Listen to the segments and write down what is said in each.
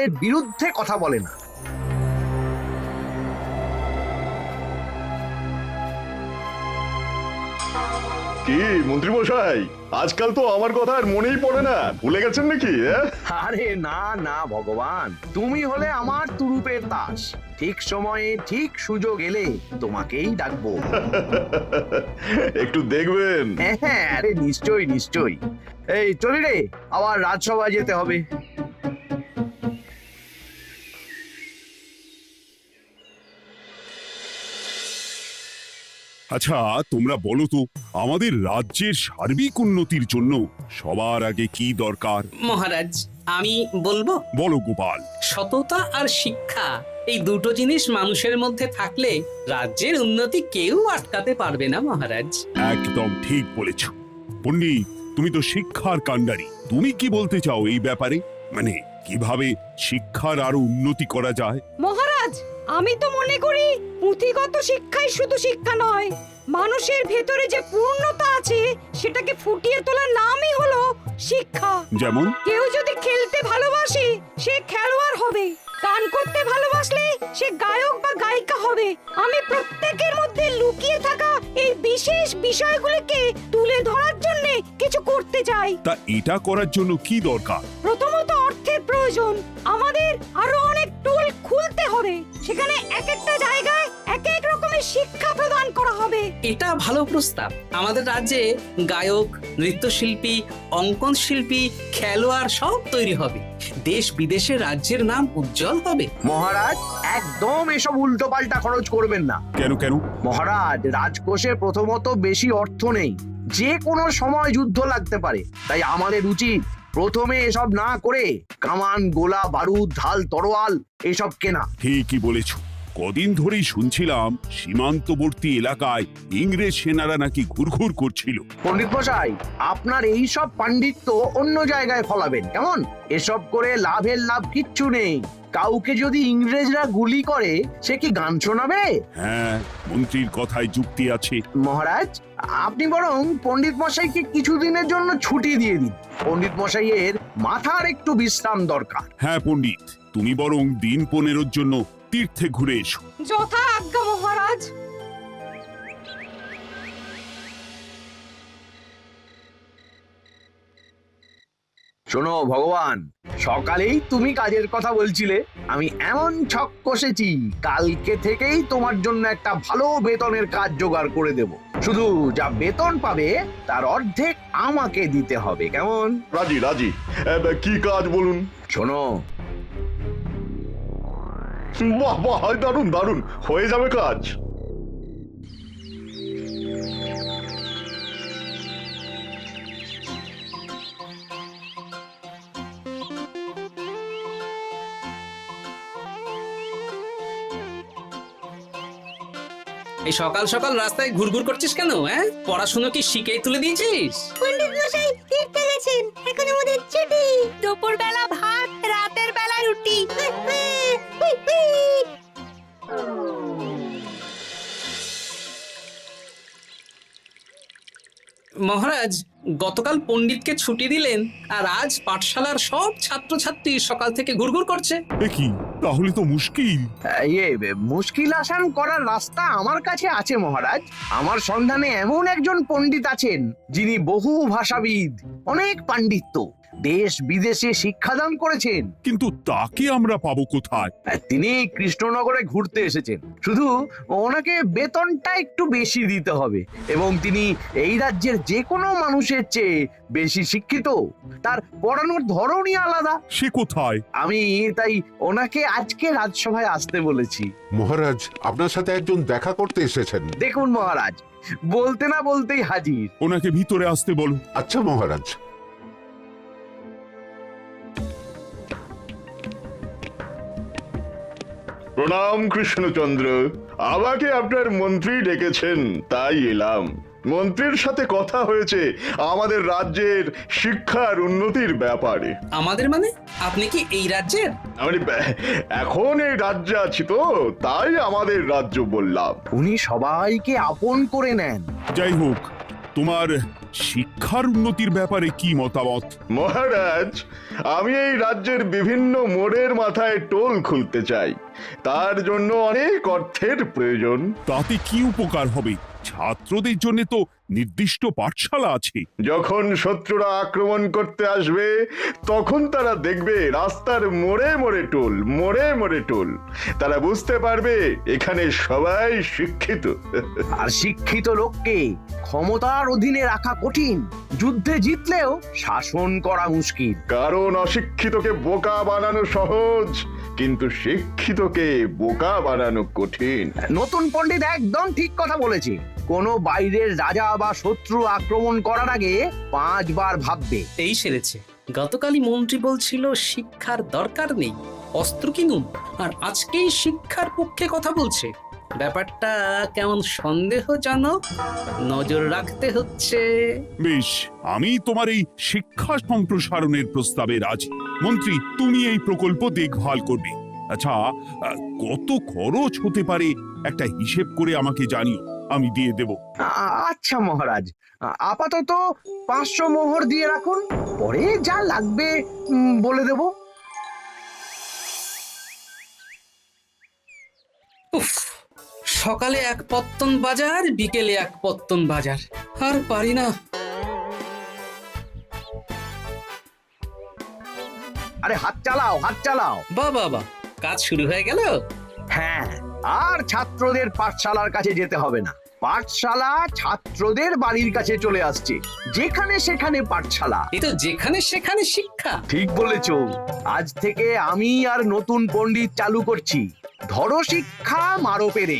এর বিরুদ্ধে কথা বলে না। কি মন্ত্রী মশাই, আজকাল তো আমার কথা আর মনেই পড়ে না, ভুলে গেছেন নাকি? আরে না না ভগবান, তুমি হলে আমার তুরুপের তাস। ঠিক সময়ে ঠিক সুযোগ এলে তোমাকেই ডাকবো। একটু দেখবেন। হ্যাঁ, আরে নিশ্চয়ই নিশ্চয়ই। এই চলি রে, আবার রাজসভায় যেতে হবে। আচ্ছা তোমরা বলো তো, আমাদের রাজ্যের সার্বিক উন্নতির জন্য সবার আগে কি দরকার? মহারাজ, আমি বলবো, বলো গোপাল। সততা আর শিক্ষা, এই দুটো জিনিস মানুষের মধ্যে থাকলে রাজ্যের উন্নতি কেউ আটকাতে পারবে না মহারাজ। একদম ঠিক বলেছ পণ্ডিত, তুমি তো শিক্ষার কাণ্ডারি। তুমি কি বলতে চাও এই ব্যাপারে? মানে কিভাবে শিক্ষার আরো উন্নতি করা যায়? মহারাজ, আমি তো মনে করি পুঁথিগত শিক্ষাই শুধু শিক্ষা নয়, মানুষের ভেতরে যে পূর্ণতা আছে সেটাকে ফুটিয়ে তোলার নামই হলো শিক্ষা। যেমন? কেউ যদি খেলতে ভালোবাসে সে খেলোয়াড় হবে, গান করতে ভালোবাসলে সে গায়ক বা গায়িকা হবে। আমি প্রত্যেকের মধ্যে লুকিয়ে থাকা এই বিশেষ বিষয়গুলিকে তুলে ধরার জন্য কিছু করতে চাই। তা এটা করার জন্য কি দরকার? প্রথমত অর্থের প্রয়োজন। আমাদের আরো অনেক টুল খুলতে হবে, সেখানে এক একটা জায়গায় এক এক রকমের শিক্ষা প্রদান করা হবে। এটা ভালো প্রস্তাব। আমাদের রাজ্যে গায়ক, নৃত্যশিল্পী, অঙ্কন শিল্পী, খেলোয়াড় সব তৈরি হবে। দেশ বিদেশে রাজ্যের নাম উজ্জ্বল হবে। মহারাজ, একদম এসব উল্টো পাল্টা খরচ করবেন না। কেন কেন? মহারাজ, রাজকোষে প্রথমত বেশি অর্থ নেই, যে কোনো সময় যুদ্ধ লাগতে পারে। তাই আমাদের উচিত প্রথমে এসব না করে কামান, গোলা বারুদ, ঢাল, তরোয়াল এসব কেনা। ঠিকই বলেছ। কদিন ধরেই শুনছিলাম সীমান্তবর্তী এলাকায় ইংরেজ সেনারা নাকি ঘুরঘুর করছিল। পণ্ডিত মশাই, আপনার এই সব পাণ্ডিত্য অন্য জায়গায় ফলাবেন কেমন? এসব করে লাভের লাভ কিচ্ছু নেই। কাউকে যদি ইংরেজরা গুলি করে সে কি গান শোনাবে? হ্যাঁ, মন্ত্রীর কথায় যুক্তি আছে। মহারাজ, আপনি বরং পণ্ডিত মশাইকে কিছুদিনের জন্য ছুটি দিয়ে দিন। পণ্ডিত মশাইয়ের মাথার একটু বিশ্রাম দরকার। হ্যাঁ পণ্ডিত, তুমি বরং দিন 15 জন্য তীর্থে ঘুরে এসো। যথা আজ্ঞা মহারাজ। শোনো ভগবান, সকালেই তুমি কাজের কথা বলছিলে, আমি এমন ছক কষেছি কালকে থেকেই তোমার জন্য একটা ভালো বেতনের কাজ জোগাড় করে দেব। শুধু যা বেতন পাবে তার অর্ধেক আমাকে দিতে হবে, কেমন? রাজি রাজি। কি কাজ বলুন? শোনো, বাহ বাহ, দারুণ দারুণ, হয়ে যাবে কাজ। এই সকাল সকাল রাস্তায় ঘুরঘুর করছিস কেন? হ্যাঁ, পড়াশুনো কি শিখেই তুলে দিয়েছিস? পণ্ডিত মশাই তীর্থে গেছেন, এখন আমাদের ছুটি। দুপুর বেলা ভাত, রাতের বেলা রুটি। মহারাজ, গতকাল পণ্ডিতকে ছুটি দিলেন আর আজ পাঠশালার সব ছাত্রছাত্রী সকাল থেকে ঘুরঘুর করছে। এ কি, তাহলে তো মুশকিল। মুশকিল আসান করার রাস্তা আমার কাছে আছে মহারাজ। আমার সন্ধানে এমন একজন পণ্ডিত আছেন যিনি বহু ভাষাবিদ, অনেক পাণ্ডিত্য, দেশ বিদেশে শিক্ষাদান করেছেন। কিন্তু তাকে আমরা পাবো কোথায়? তিনি কৃষ্ণনগরে ঘুরতে এসেছেন। শুধু ওনাকে বেতনটা একটু বেশি দিতে হবে, এবং তিনি এই রাজ্যের যে কোনো মানুষের চেয়ে বেশি শিক্ষিত। তার পড়ানোর ধরনই আলাদা। সে কোথায়? আমি তাই ওনাকে আজকে রাজসভায় আসতে বলেছি। মহারাজ, আপনার সাথে একজন দেখা করতে এসেছেন। দেখুন মহারাজ, বলতে না বলতেই হাজির। ওনাকে ভিতরে আসতে বলো। আচ্ছা মহারাজ। প্রণাম কৃষ্ণচন্দ্র, আমাকে আপনার মন্ত্রী ডেকেছেন তাই এলাম। মন্ত্রীর সাথে কথা হয়েছে আমাদের রাজ্যের শিক্ষার উন্নতির ব্যাপারে। আমাদের মানে? আপনি কি এই রাজ্যের? আমি এখন এই রাজ্যে আছি তো, তাই আমাদের রাজ্য বললাম। উনি সবাইকে আপন করে নেন। যাই হোক, তোমার শিক্ষার উন্নতির ব্যাপারে কি মতামত? মহারাজ, আমি এই রাজ্যের বিভিন্ন মোড়ের মাথায় টোল খুলতে চাই। তার জন্য অনেক অর্থের প্রয়োজন। তাতে কি উপকার হবে? ছাত্রদের জন্য তো নির্দিষ্ট পাঠশালা আছে। যখন শত্রুরা আক্রমণ করতে আসবে তখন তারা দেখবে রাস্তার মোড়ে মোড়ে টোল, মোড়ে মোড়ে টোল। তারা বুঝতে পারবে এখানে সবাই শিক্ষিত। আর শিক্ষিত লোককে ক্ষমতার অধীনে রাখা কঠিন, যুদ্ধে জিতলেও শাসন করা মুশকিল। কারণ অশিক্ষিতকে বোকা বানানো সহজ, কিন্তু শিক্ষিতকে বোকা বানানো কঠিন। নতুন পণ্ডিত একদম ঠিক কথা বলেছে। কোনো বাইরের রাজা বা শত্রু আক্রমণ করার আগে 5 বার ভাববে। এই সেরেছে। গতকালই মন্ত্রী বলছিল শিক্ষার দরকার নেই, অস্ত্র কিনুন, আর আজকেই শিক্ষার পক্ষে কথা বলছে। ব্যাপারটা কেমন সন্দেহজনক, নজর রাখতে হচ্ছে। বেশ, আমি তোমার এই শিক্ষা সম্প্রসারণের প্রস্তাবে রাজি। মন্ত্রী, তুমি এই প্রকল্প দেখভাল করবে। আচ্ছা, কত খরচ হতে পারে একটা হিসেব করে আমাকে জানিও, আমি দিয়ে দেব। আচ্ছা মহারাজ, আপাতত 500 মোহর দিয়ে রাখুন, পরে যা লাগবে বলে দেব। উফ, সকালে এক পত্তন বাজার, বিকেলে এক পত্তন বাজার, আর পারি না। আরে হাত চালাও, হাত চালাও। বাবা, কাজ শুরু হয়ে গেল। হ্যাঁ, আর ছাত্রদের পাঠশালার কাছে যেতে হবে না। পাঠশালা ছাত্রদের বাড়ির কাছে চলে আসছে। যেখানে সেখানে পাঠশালা। এ তো যেখানে সেখানে শিক্ষা। ঠিক বলেছো। আজ থেকে আমি আর নতুন পণ্ডিত চালু করছি। ধরো শিক্ষা, মারো পেরে।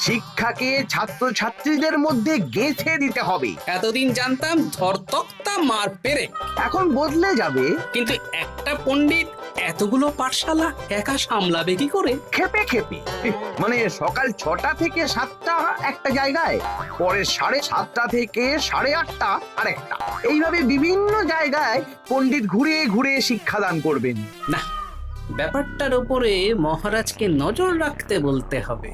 শিক্ষাকে ছাত্রছাত্রীদের মধ্যে গেঁথে দিতে হবে। এতদিন জানতাম ধরতক্তা মার পেরে, এখন বদলে যাবে। কিন্তু একটা পণ্ডিত এতগুলো পাঠশালা একা সামলাবে কি করে? খেপে খেপে। মানে সকাল 6টা থেকে 7টা একটা জায়গায়, পরে 7:30 থেকে 8:30 আরেকটা। এইভাবে বিভিন্ন জায়গায় পণ্ডিত ঘুরে ঘুরে শিক্ষাদান করবেন। না, ব্যাপারটার উপরে মহারাজকে নজর রাখতে বলতে হবে।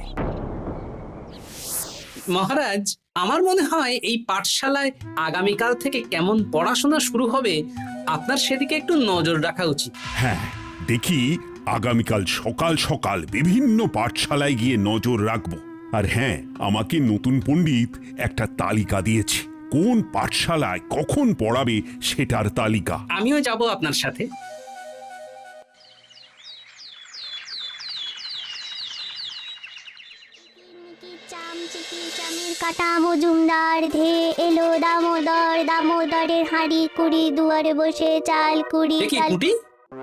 মহারাজ, আমার মনে হয় এই পাঠশালায় আগামীকাল থেকে কেমন পড়াশোনা শুরু হবে, আপনার সেদিকে একটু নজর রাখা উচিত। হ্যাঁ, দেখি আগামীকাল সকাল সকাল বিভিন্ন পাঠশালায় গিয়ে নজর রাখবো। আর হ্যাঁ, আমাকে নতুন পণ্ডিত একটা তালিকা দিয়েছে, কোন পাঠশালায় কখন পড়াবে সেটার তালিকা। আমিও যাব আপনার সাথে। কাটা মজুমদার ধে এলো দামোদর, দামোদরের হাঁড়ি কুড়ি, দুয়ারে বসে চাল কুড়ি। দেখি কুটি,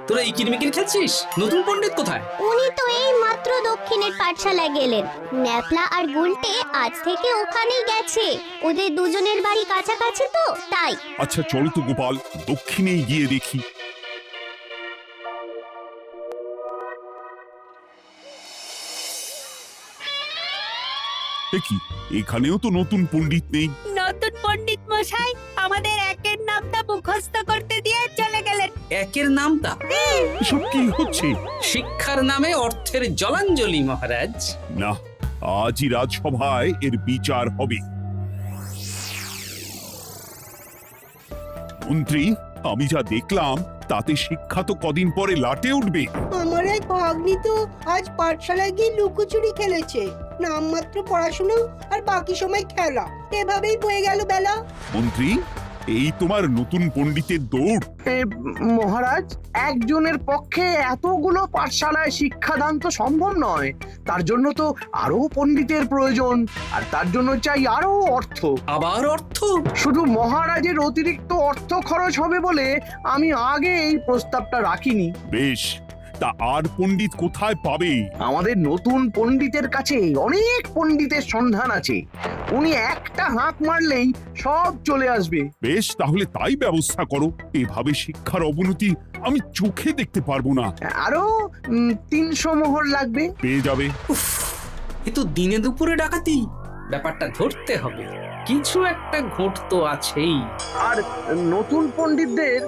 তোরা এই কিরমিকির খেলছিস? নতুন পণ্ডিত কোথায়? উনি তো এই মাত্র দক্ষিণের পাঠশালায় গেলেন। ন্যাপলা আর গুলটে আজ থেকে ওখানেই গেছে। ওদের দুজনের বাড়ি কাছাকাছি তো, তাই। আচ্ছা চলো তো গোপাল, দক্ষিণেই গিয়ে দেখি। দেখি এখানেও তো নতুন পণ্ডিত নেই। নতুন পণ্ডিত মশাই আমাদের একের নামটা মুখস্থ করতে দিয়ে চলে গেলেন। একের নামটা? এসব কি হচ্ছে? শিক্ষার নামে অর্থের জলাঞ্জলি মহারাজ। না, আজই রাজসভায় এর বিচার হবে। মন্ত্রী, আমি যা দেখলাম তাতে শিক্ষা তো কদিন পরে লাটে উঠবে। আমার এক ভাগ্নি তো আজ পাঠশালায় গিয়ে লুকোচুরি খেলেছে। নামমাত্র পড়াশুনো আর বাকি সময় খেলা, এভাবেই বয়ে গেল বেলা। মন্ত্রী, এই তোমার নতুন পণ্ডিতের দৌড়। মহারাজ, একজনের পক্ষে এতগুলো পাঠশালায় শিক্ষাদান তো সম্ভব নয়। তার জন্য তো আরো পণ্ডিতের প্রয়োজন, আর তার জন্য চাই আরো অর্থ। আবার অর্থ? শুধু মহারাজের অতিরিক্ত অর্থ খরচ হবে বলে আমি আগে এই প্রস্তাবটা রাখিনি। বেশ, তা আর পণ্ডিত কোথায় পাবে? আমাদের নতুন পণ্ডিতের কাছে অনেক পণ্ডিতের সন্ধান আছে। উনি একটা হাঁক মারলেই সব চলে আসবে। বেশ, তাহলে তাই ব্যবস্থা করো। এভাবে শিক্ষার অবনতি আমি চোখে দেখতে পারবো না। আরো 300 মোহর লাগবে। পেয়ে যাবে। উফ, এ তো দিনে দুপুরে ডাকাতি। ব্যাপারটা ধরতে হবে, কিছু একটা ঘোট তো আছেই। আর নতুন পণ্ডিতদের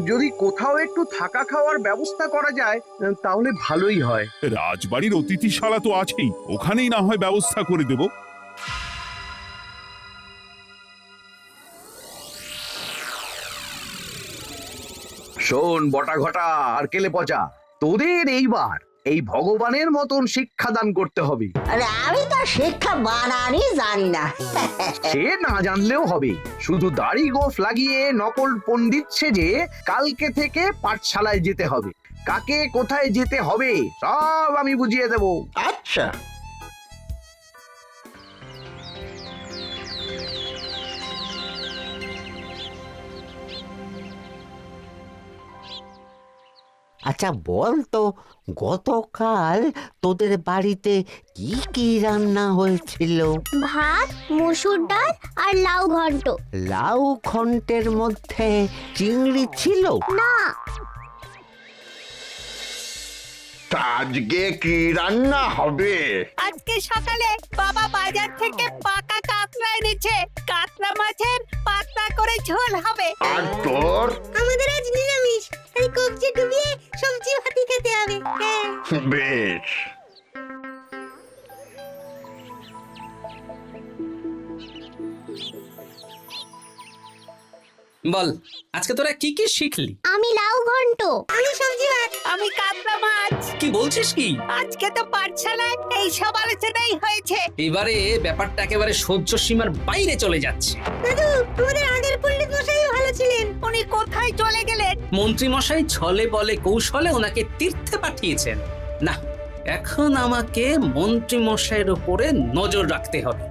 যদি কোথাও একটু থাকা খাওয়ার ব্যবস্থা করা যায় তাহলে ভালোই হয়। রাজবাড়ির অতিথিশালা তো আছেই, ওখানেই না হয় ব্যবস্থা করে দেব। শোন বটা ঘটা আর কেলে পচা, তোদের এইবার এই ভগবানের মতন শিক্ষাদান করতে হবে। আরে আমি তো শিক্ষা বানানই জানি না। সে না জানলেও হবে, শুধু দাড়ি গোফ লাগিয়ে নকল পণ্ডিত সেজে কালকে থেকে পাঠশালায় যেতে হবে। কাকে কোথায় যেতে হবে সব আমি বুঝিয়ে দেব। আচ্ছা, আচ্ছা বল তো, গতকাল তোদের বাড়িতে কি কি রান্না হয়েছিল? ভাত, মসুর ডাল আর লাউ ঘন্ট। লাউ ঘন্টের মধ্যে চিংড়ি ছিল? না, তা আজকে কি রান্না হবে? আজকে সকালে বাবা বাজার থেকে পাকা কাতলা এনেছে। কাতলা মাছের পাতলা করে ঝোল হবে। আর তোর? আমাদের আজ নিরামিষ, তাই কবজি ডুবিয়ে সবজি ভাতি খেতে হবে। বেশ। বল, আজকে তোরা কি কি শিখলি? আমি লাউ ঘন্ট। আমি সবজি ভাত। আমি কাতলা মাছ। কি বলছিস কি? আজকে তো পাঠশালায় এই সব আলোচনাই হয়েছে। এবারে ব্যাপারটা একেবারে সহ্য সীমার বাইরে চলে যাচ্ছে। দাদু, আমাদের আগের পণ্ডিত মশাই ভালো ছিলেন। উনি কোথায় চলে গেলেন? মন্ত্রী মশাই ছলে বলে কৌশলে ওনাকে তীর্থে পাঠিয়েছেন। না, এখন আমাকে মন্ত্রী মশাইয়ের উপরে নজর রাখতে হবে।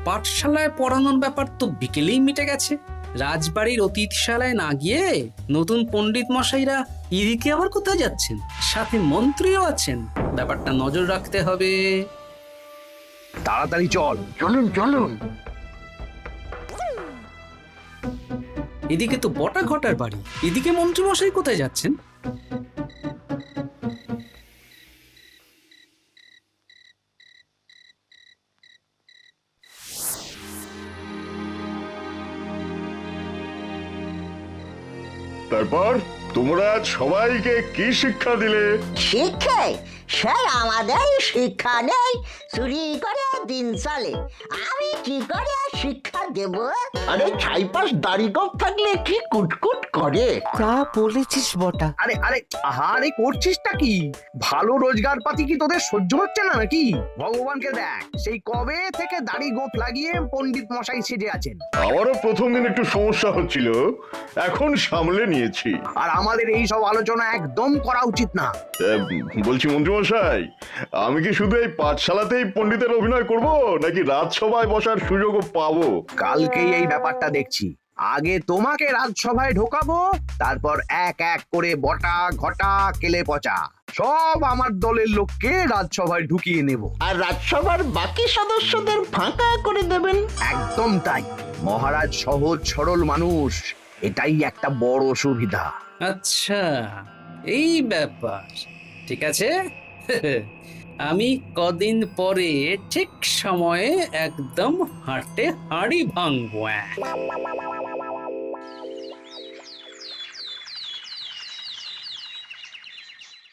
পাঠশালায় পড়ানোর ব্যাপার তো বিকেলেই মিটে গেছে। রাজবাড়ির অতিথিশালায় না গিয়ে নতুন পণ্ডিত মশাইরা এদিকে আবার কোথায় যাচ্ছেন? সাথে মন্ত্রীও আছেন, ব্যাপারটা নজর রাখতে হবে। তাড়াতাড়ি চল। চলুন চলুন। এদিকে তো বটা ঘটার বাড়ি, এদিকে মন্ত্রী মশাই কোথায় যাচ্ছেন? তারপর তোমরা আজ সবাইকে কি শিক্ষা দিলে? শিক্ষা? সে আমাদের শিক্ষা নেই, চুরি করে দিন চলে। আমি কি করে শিক্ষা দেব? আরে ছাইপাশ দাড়ি গোঁফ থাকলে কি কুটকুট করে। তা বলেছিস বটা। আরে আরে আহারে করছিসটা কি? ভালো রোজগার পাতি কি তোদের সহ্য হচ্ছে না নাকি? ভগবানকে দেখ, সেই কবে থেকে দাড়ি গোঁফ লাগিয়ে পণ্ডিত মশাই সেজে আছেন। আমারও প্রথম দিন একটু সমস্যা হচ্ছিল, এখন সামলে নিয়েছি। আর আমাদের এই সব আলোচনা একদম করা উচিত না। বলছি মন্ত্রীমশাই, আমি কি শুধু এই পাঠশালাতেই পণ্ডিতের অভিনয় করব, নাকি রাজসভায় বসার সুযোগও পাবো? কালকেই এই ব্যাপারটা দেখছি। আগে তোমাকে রাজসভায় ঢোকাবো, তারপর এক এক করে বটা ঘটা কেলে পচা সব আমার দলের লোককে রাজসভায় ঢুকিয়ে নেব। আর রাজসভার বাকি সদস্যদের ফাঁকা করে দেবেন। একদম তাই। মহারাজ সহজ সরল মানুষ, এটাই একটা বড় সুবিধা। আচ্ছা, এই ব্যাপার। ঠিক আছে, আমি কদিন পরে ঠিক সময়ে একদম হাটে হাড়ি ভাঙবো।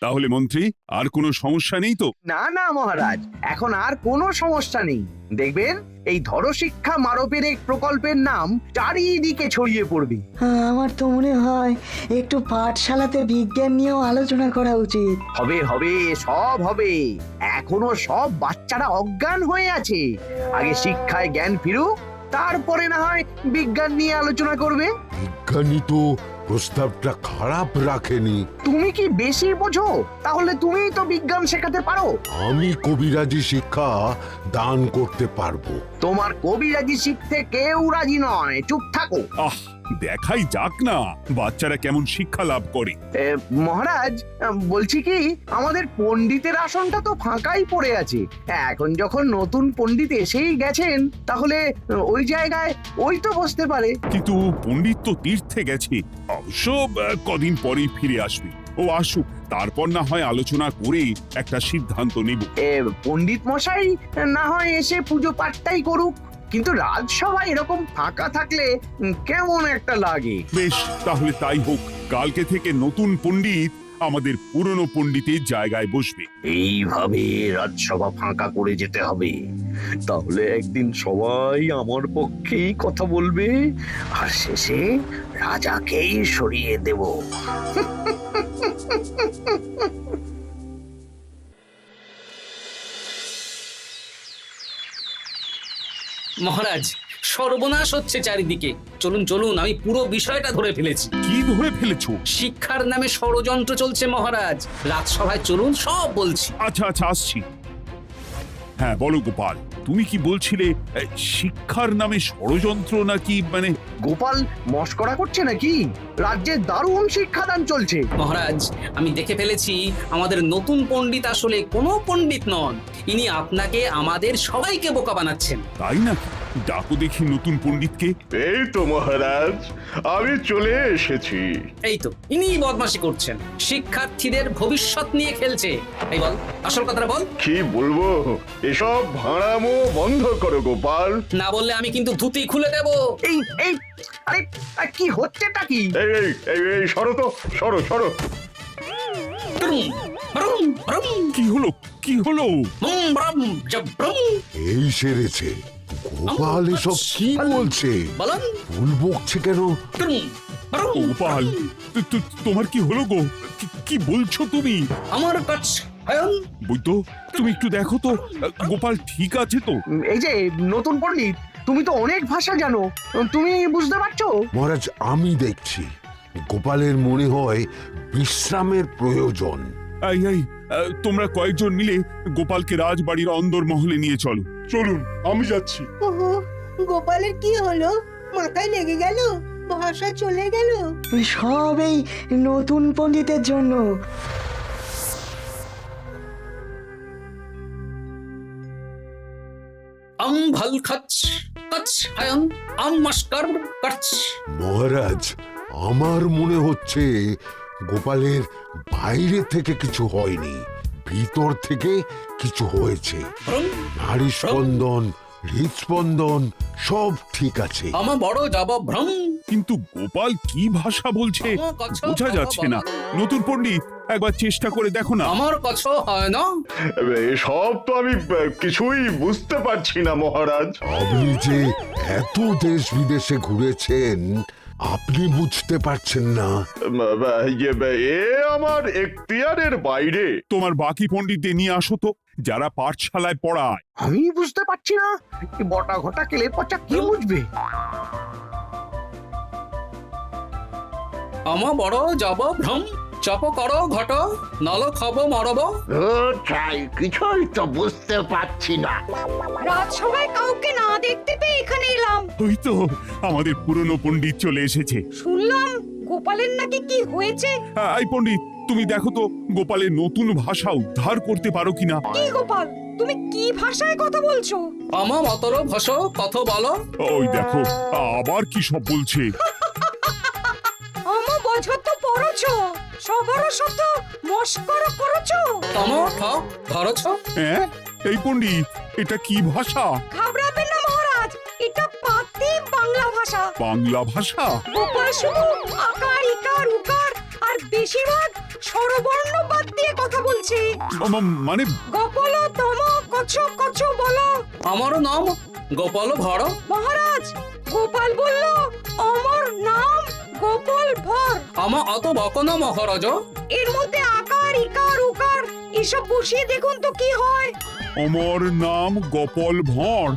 তাহলে মন্ত্রী, আর কোনো সমস্যা নেই তো? না না মহারাজ, এখন আর কোনো সমস্যা নেই। দেখবেন এই ধরশিক্ষা মারপের এক প্রকল্পের নাম চারিদিকে ছড়িয়ে পড়বে। আমার তো মনে হয় একটু পাঠশালাতে বিজ্ঞান নিয়েও আলোচনা করা উচিত। হবে হবে, সব হবে। এখনো সব বাচ্চারা অজ্ঞান হয়ে আছে। আগে শিক্ষায় জ্ঞান ফিরুক, তারপরে না হয় বিজ্ঞান নিয়ে আলোচনা করবে। বিজ্ঞানী তো প্রস্তাবটা খারাপ রাখেনি। তুমি কি বেশি বোঝো? তাহলে তুমিই তো বিজ্ঞান শেখাতে পারো। আমি কবিরাজি শিক্ষা দান করতে পারবো। তোমার কবিরাজি শিখতে কেউ রাজি নয়, চুপ থাকো। আহ, দেখাই যাক না বাচ্চারা কেমন শিক্ষা লাভ করে। মহারাজ, বলছি কি, আমাদের পণ্ডিতের আসনটা তো ফাঁকাই পড়ে আছে। এখন যখন নতুন পণ্ডিত এসেই গেছেন, তাহলে ওই জায়গায় ওই তো বসতে পারে। কিন্তু পণ্ডিত তো তীর্থে গেছে, অবশ্য কদিন পরেই ফিরে আসবে। ও আসুক, তারপর না হয় আলোচনা করে একটা সিদ্ধান্ত নেব। পণ্ডিত মশাই না হয় এসে পুজো পাঠটাই করুক, কিন্তু রাজসভায় এরকম ফাঁকা থাকলে কেমন একটা লাগে। বেশ, তাহলে তাই হোক। কালকে থেকে নতুন পণ্ডিত আমাদের পুরনো পণ্ডিতের জায়গায় বসবে। এইভাবে রাজসভা ফাঁকা করে যেতে হবে, তাহলে একদিন সবাই আমার পক্ষেই কথা বলবে আর শেষে রাজাকেই সরিয়ে দেব। মহারাজ, সর্বনাশ হচ্ছে চারিদিকে। চলুন চলুন, আমি পুরো বিষয়টা ধরে ফেলেছি। কি ধরে ফেলেছো? শিক্ষার নামে ষড়যন্ত্র চলছে মহারাজ। রাজসভায় চলুন, সব বলছি। আচ্ছা আচ্ছা, আসছি। হ্যাঁ বলো গোপাল, তুমি কি বলছিলে শিক্ষার নামে ষড়যন্ত্র নাকি? মানে গোপাল মস্করা করছে নাকি? রাজ্যে দারুণ শিক্ষাদান চলছে। মহারাজ, আমি দেখে ফেলেছি আমাদের নতুন পণ্ডিত আসলে কোনো পণ্ডিত নন। ইনি আপনাকে, আমাদের সবাইকে বোকা বানাচ্ছেন। তাই নাকি? ডাকো দেখি নতুন পণ্ডিতকে। এই তো মহারাজ, আমি চলে এসেছি। এই তো, ইনি বদমাশি করছেন, শিক্ষার্থীদের ভবিষ্যৎ নিয়ে খেলছে। এই বল, আসল কথাটা বল। কি বলবো, এসব ভাড়ামো বন্ধ করো গোপাল। না বললে আমি কিন্তু ধুতি খুলে দেব। এই এই আরে আরে, কি হচ্ছেটা কি? এই এই এই এই সরো তো, সরো সরো। ব্রুম, ব্রুম, ব্রুম, কি হলো? কি হলো? বুম, ব্রুম, জব্রুম। এই সেরেছে। গোপাল এসব কি বলছে? বলুন। ভুল বকছে কেন? ব্রুম, ব্রুম, গোপাল, তোমার কি হলো গো? কি বলছো তুমি? আমার কাছে বৈদ্য, তুমি একটু দেখো তো গোপাল ঠিক আছে তো? এই যে নতুন পণ্ডিত, তুমি তো অনেক ভাষা জানো, তুমি বুঝতে পারছো? মহারাজ, আমি দেখছি গোপালের মনে হয় বিশ্রামের প্রয়োজন। এই এই, তোমরা কয়েকজন মিলে গোপালকে রাজবাড়ির অন্দর মহলে নিয়ে চলো। চলুন, আমি যাচ্ছি। ওহো, গোপালের কি হলো? মাথায় লেগে গেল? ভাষা চলে গেল? সব এই নতুন পণ্ডিতের জন্য। ভাল খাচ কাচ হায়ন মস্কর কাচ। মহারাজ, আমার মনে হচ্ছে গোপালের বাইরে থেকে কিছু হয়নি, ভিতর থেকে কিছু হয়েছে। নারী স্পন্দন, হৃদস্পন্দন সব ঠিক আছে। আমার বড় যাব ভ্রম। কিন্তু গোপাল কি ভাষা বলছে বোঝা যাচ্ছে না। নতুন পণ্ডিত, একবার চেষ্টা করে দেখো না। আমার কাছে হয় না। এসব তো আমি কিছুই বুঝতে পারছি না মহারাজ। আপনি যে এত দেশ বিদেশে ঘুরেছেন, আপনি বুঝতে পারছেন না? এ আমার এখতিয়ারের বাইরে। তোমার বাকি পণ্ডিতদের নিয়ে আসো তো, যারা পাঠশালায় পড়ায়। আমি বুঝতে পারছি না, এই বটা ঘটা কেলে পচা কি বুঝবে? আমার বড় যাব ভ্রম। চপ করো ঘট, নল খাবো মরব। কিছুই তো বুঝতে পারছি না। রাজসভায় কাউকে না দেখতে পেয়ে এখানে এলাম। ওই তো আমাদের পুরনো পণ্ডিত চলে এসেছে। শুনলাম গোপালের নাকি কি হয়েছে। এই পণ্ডিত, তুমি দেখো তো গোপালের নতুন ভাষা উদ্ধার করতে পারো কিনা। কি গোপাল, তুমি কি ভাষায় কথা বলছো? আমার মতর ভাষা কথা বলো। ওই দেখো আবার কি সব বলছে। আমো বোঝো তো পড়ছো, সবার সাথে মস্করা করছো। তমো ঠক ধরছ। হ্যাঁ, এই পণ্ডিত, এটা কি ভাষা? ঘাবড়াবেন না মহারাজ, এটা পাতি বাংলা ভাষা। বাংলা ভাষা? গোপাল শুধু আকার ইকার উকার আর বেশিরভাগ স্বরবর্ণ বাদ দিয়ে কথা বলছে। মানে গোপাল তম কছ কছ বলো। আমার নাম গোপাল ভর। মহারাজ, গোপাল বলল আমার নাম গোপাল ভর। আমার অত বকনা মহারাজ। এর মধ্যে আকার ইকার উকার এসব বসিয়ে দেখুন তো কি হয়। আমার নাম গোপাল ভাঁড়।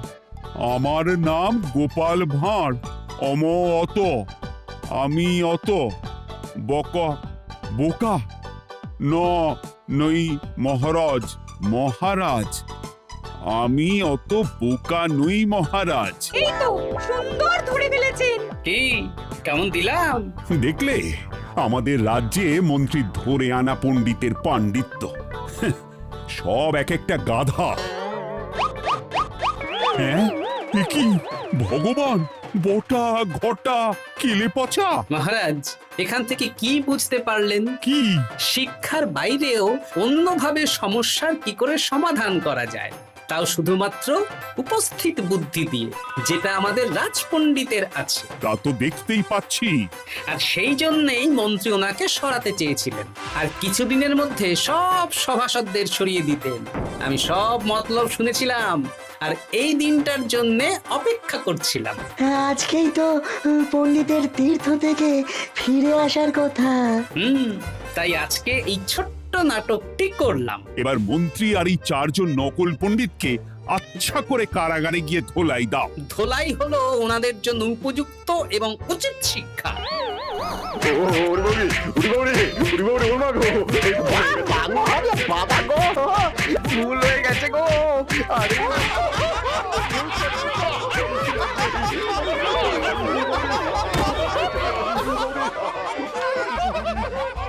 আমার নাম গোপাল ভাঁড়। অত, আমি অত, বকা বোকা, নই মহারাজ। মহারাজ, আমি অত বোকা নই মহারাজ। এই তো সুন্দর ধরে ফেলেছেন। কি কেমন দিলাম? দেখলে, আমাদের রাজ্যে মন্ত্রী ধরে আনা পণ্ডিতের পাণ্ডিত্য। সব এক একটা গাধা। হ্যাঁ, এ কি ভগবান, বটা ঘটা কেলে পচা। মহারাজ, এখান থেকে কি বুঝতে পারলেন? কি? শিক্ষার বাইরেও অন্যভাবে সমস্যার কি করে সমাধান করা যায়। তাও শুধুমাত্র উপস্থিত বুদ্ধি দিয়ে, যেটা আমাদের রাজপণ্ডিতের আছে। তা তো দেখতেই পাচ্ছি। আর সেই জন্যেই মন্ত্রী ওনাকে সরাতে চেয়েছিলেন, আর কিছুদিনের মধ্যে সব সভাসদদের সরিয়ে দিতেন। আমি সব মতলব শুনেছিলাম, আর এই দিনটার জন্য অপেক্ষা করছিলাম। আজকেই তো পণ্ডিতের তীর্থ থেকে ফিরে আসার কথা। তাই আজকে এই ছোট্ট নাটকটি করলাম। এবার মন্ত্রী আর এই 4 জন নকল পণ্ডিতকে আচ্ছা করে কারাগারে গিয়ে ধোলাই দাও। ধোলাই হলো ওনাদের জন্য উপযুক্ত এবং উচিত শিক্ষা। ভুল হয়ে গেছে গো। আরে